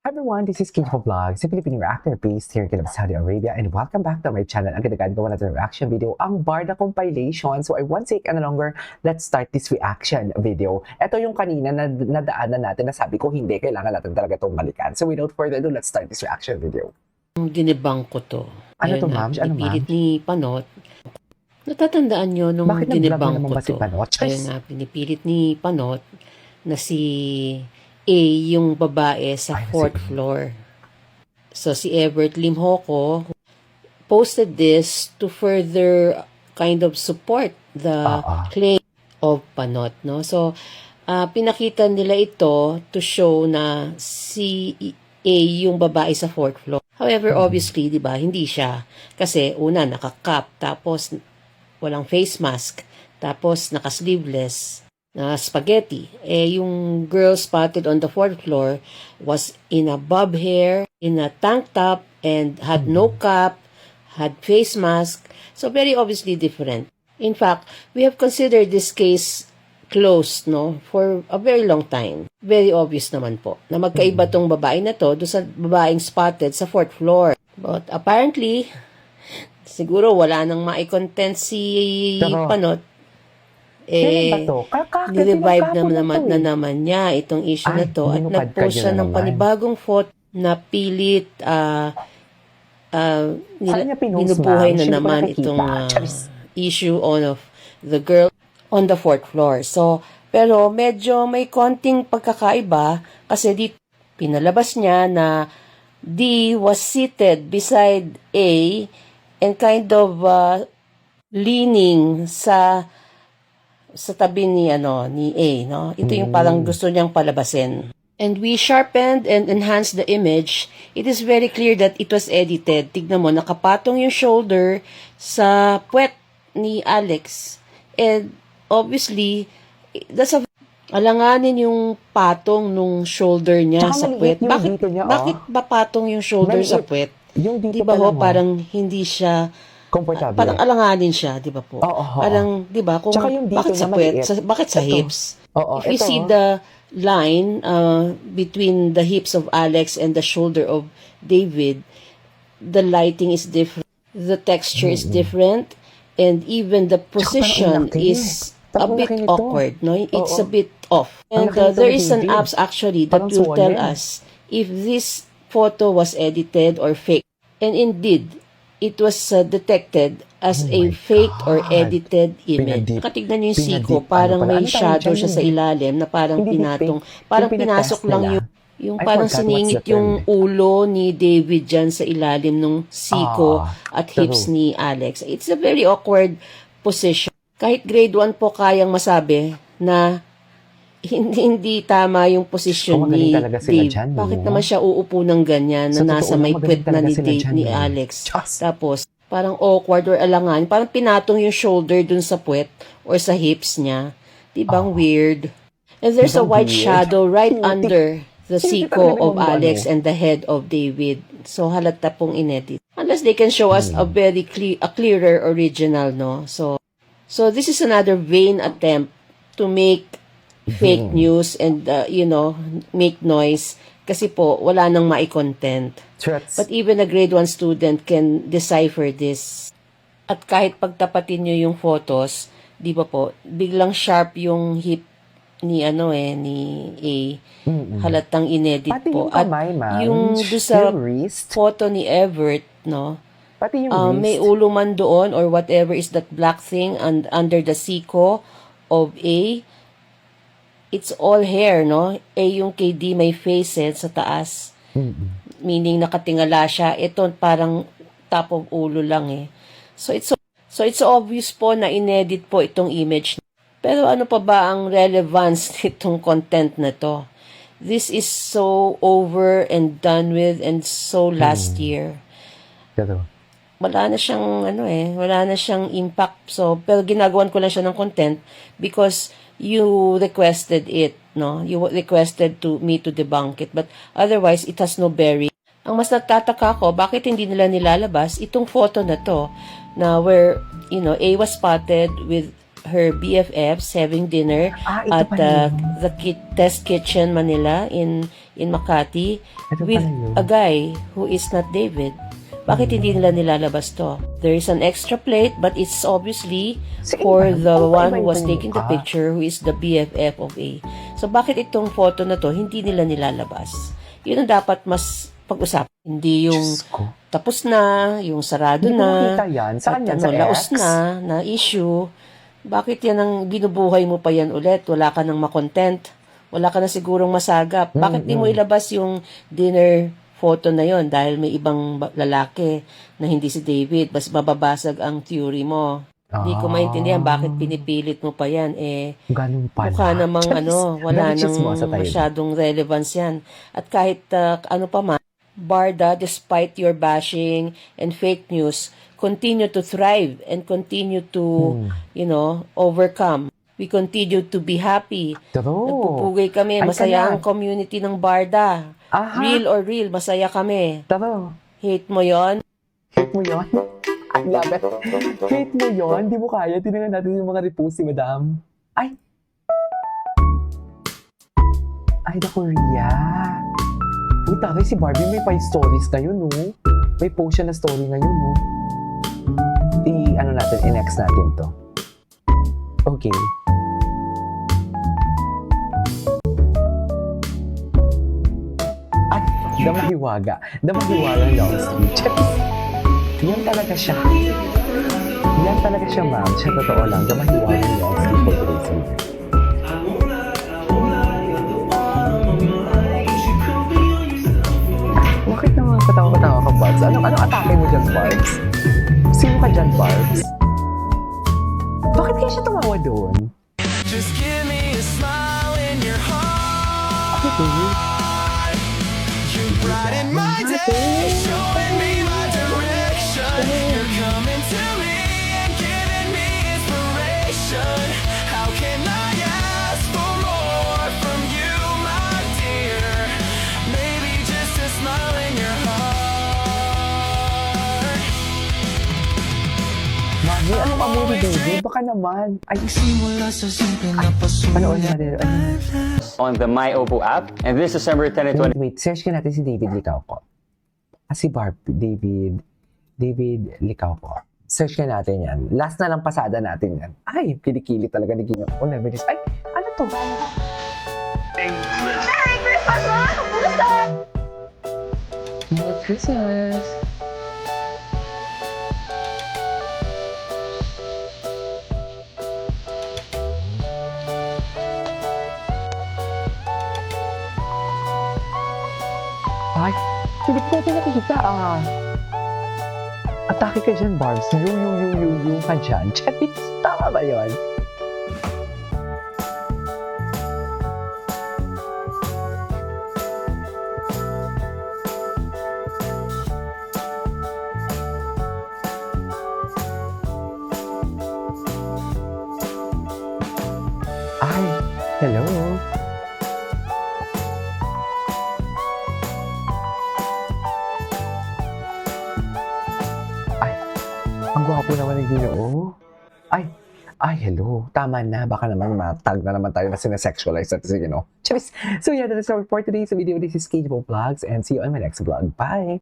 Hi everyone, this is Kinho Vlogs, a Filipino reactor based here in Saudi Arabia, and welcome back to my channel. Ang ginagawa natin ng reaction video, ang Barda compilation. So I won't take any longer, let's start this reaction video. Ito yung kanina na nadaanan natin na sabi ko hindi, kailangan natin talaga itong balikan. So without further ado, let's start this reaction video. Dinibang ko to. Ano to, ma'am? Ano, ma'am? Pinipilit ni Panot. Natatandaan nyo nung dinibang ko si to. Panot? Ayun nga, pinipilit ni Panot na si A yung babae sa fourth floor. So si Everett Limhoco posted this to further kind of support the claim of Panot, no? So pinakita nila ito to show na si A yung babae sa fourth floor. However, obviously, 'di ba, hindi siya kasi una naka-cap, tapos walang face mask, tapos naka-sleeveless na spaghetti. Yung girl spotted on the fourth floor was in a bob hair, in a tank top, and had no cap, had face mask. So very obviously different. In fact, we have considered this case closed, no, for a very long time. Very obvious naman po na magkaiba tong babae na to doon sa babaeng spotted sa fourth floor. But apparently, siguro wala nang mai-content si Panot. Ni-revive na naman niya itong issue na to at nag-post siya ng panibagong photo na pilit binubuhay na naman itong issue of the girl on the fourth floor. So, pero medyo may konting pagkakaiba kasi dito pinalabas niya na D was seated beside A and kind of leaning sa tabi ni A, no? Ito yung parang gusto niyang palabasin. And we sharpened and enhanced the image. It is very clear that it was edited. Tignan mo, nakapatong yung shoulder sa puwet ni Alex. And obviously, alanganin yung patong nung shoulder niya sa puwet. Bakit ba patong yung shoulder sa puwet? Di ba ho, parang hindi siya parang alanganin siya, di ba po? Parang, di ba, kung bakit sa puwet, bakit sa hips? If you see the line between the hips of Alex and the shoulder of David, the lighting is different, the texture is different, and even the position is a bit awkward, no? It's a bit off. And there is an apps actually that will tell us if this photo was edited or fake. And indeed, it was detected as a faked or edited image. Katignan niyo yung siko, parang may shadow siya sa ilalim na parang pinatong, parang pinasok lang yung parang siningit yung ulo ni David dyan sa ilalim ng siko at hips ni Alex. It's a very awkward position. Kahit grade 1 po kayang masabi na hindi tama yung posisyon ni Dave. Bakit naman siya uupo ng ganyan na nasa may puwet na ni Alex? Tapos, parang awkward or alangan. Parang pinatong yung shoulder dun sa puwet or sa hips niya. Diba weird? And there's a white shadow right under the siko of Alex and the head of David. So, halata pong inedit. Unless they can show us a very clearer original, no? So this is another vain attempt to make fake news and, make noise kasi po wala nang mai-content. But even a grade 1 student can decipher this. At kahit pagtapatin nyo yung photos, di ba po, biglang sharp yung hip ni ni A. Halatang inedit pati po. At yung do sa photo ni Everett, no? May ulo man doon or whatever is that black thing and under the siko of A. It's all hair, no? Yung kay D may face sa taas. Meaning nakatingala siya. Ito parang top of ulo lang So it's obvious po na inedit po itong image. Pero ano pa ba ang relevance nitong content na to? This is so over and done with and so last year. Wala na siyang wala na siyang impact. So, pero ginagawan ko lang siya ng content because you requested it, no? You requested me to debunk it, but otherwise it has no bearing. Ang mas nagtataka ko, bakit hindi nila nilalabas itong photo na to na where, A was spotted with her BFFs having dinner at the test kitchen Manila in in Makati Ito with pala yun. a guy who is not David. Bakit hindi nila nilalabas to? There is an extra plate but it's obviously for the one who was taking the picture who is the BFF of A. So bakit itong photo na to hindi nila nilalabas? Yun ang dapat mas pag-usapan. Hindi yung tapos na, yung sarado Hindi ko na, makita yan. Saan yan? Sa laos X? na issue. Bakit yan ang binubuhay mo pa yan ulit? Wala ka nang makontent. Wala ka na sigurong masagap. Bakit di mo ilabas yung dinner photo na yon dahil may ibang lalaki na hindi si David? Mas mababasag ang theory mo. Hindi ko maintindihan bakit pinipilit mo pa yan. Ganun pala. Mukha namang wala nang masyadong relevance yan. At kahit ano pa man, Barda, despite your bashing and fake news, continue to thrive and continue to, overcome. We continue to be happy. Nagpupugay kami. Masaya ang community ng Barda. Real or real, masaya kami. Hate mo yon? Hate mo yon? I love it. Hate mo yon? Di mo kaya. Tingnan natin yung mga repost ni Madam. Ay, the Korea. Uy, taray, si Barbie may pa-stories ngayon, no? May post siya na story ngayon, no? I-next natin to. Okay. At, damahiwaga. Damahiwaga long sleeve. Yan talaga siya. Yan talaga siya, ma'am. Siya totoo lang. Damahiwaga long sleeve for today's video. Bakit naman katawa-katawa ka, Barbs? Anong atake mo dyan, Barbs? Sino ka dyan, Barbs? Bakit kaya siya tumawa doon? Just give me a smile in your heart. You brighten my day, showing me my direction. You're coming to me and giving me inspiration. How can I ask for more from you, my dear? Maybe just a smile in your heart. Mami, anong amor ni David? Baka naman. Ay, panood natin. On the My Oppo app, and this December 10 and 20. Wait, search ka natin si David Licauco. Si David Licauco. Search ka natin yan. Last na lang pasada natin yan. Ay, kilikili talaga ni Gino. Oh, never this. Ay, ano to? Merry Christmas, Ma! Kumusta? Merry Christmas. Ay, hindi ko ito nakikita Atake ka dyan, Barbs. Yung ka dyan. Charis, tama ba yun? Ay, hello. Ang gwapo naman ng Ginoo. Ay, hello. Tama na. Baka naman matag na naman tayo na sinasexualize natin si Ginoo. Charis! So yeah, that is our for today's video. This is Kate Vlogs and see you on my next vlog. Bye!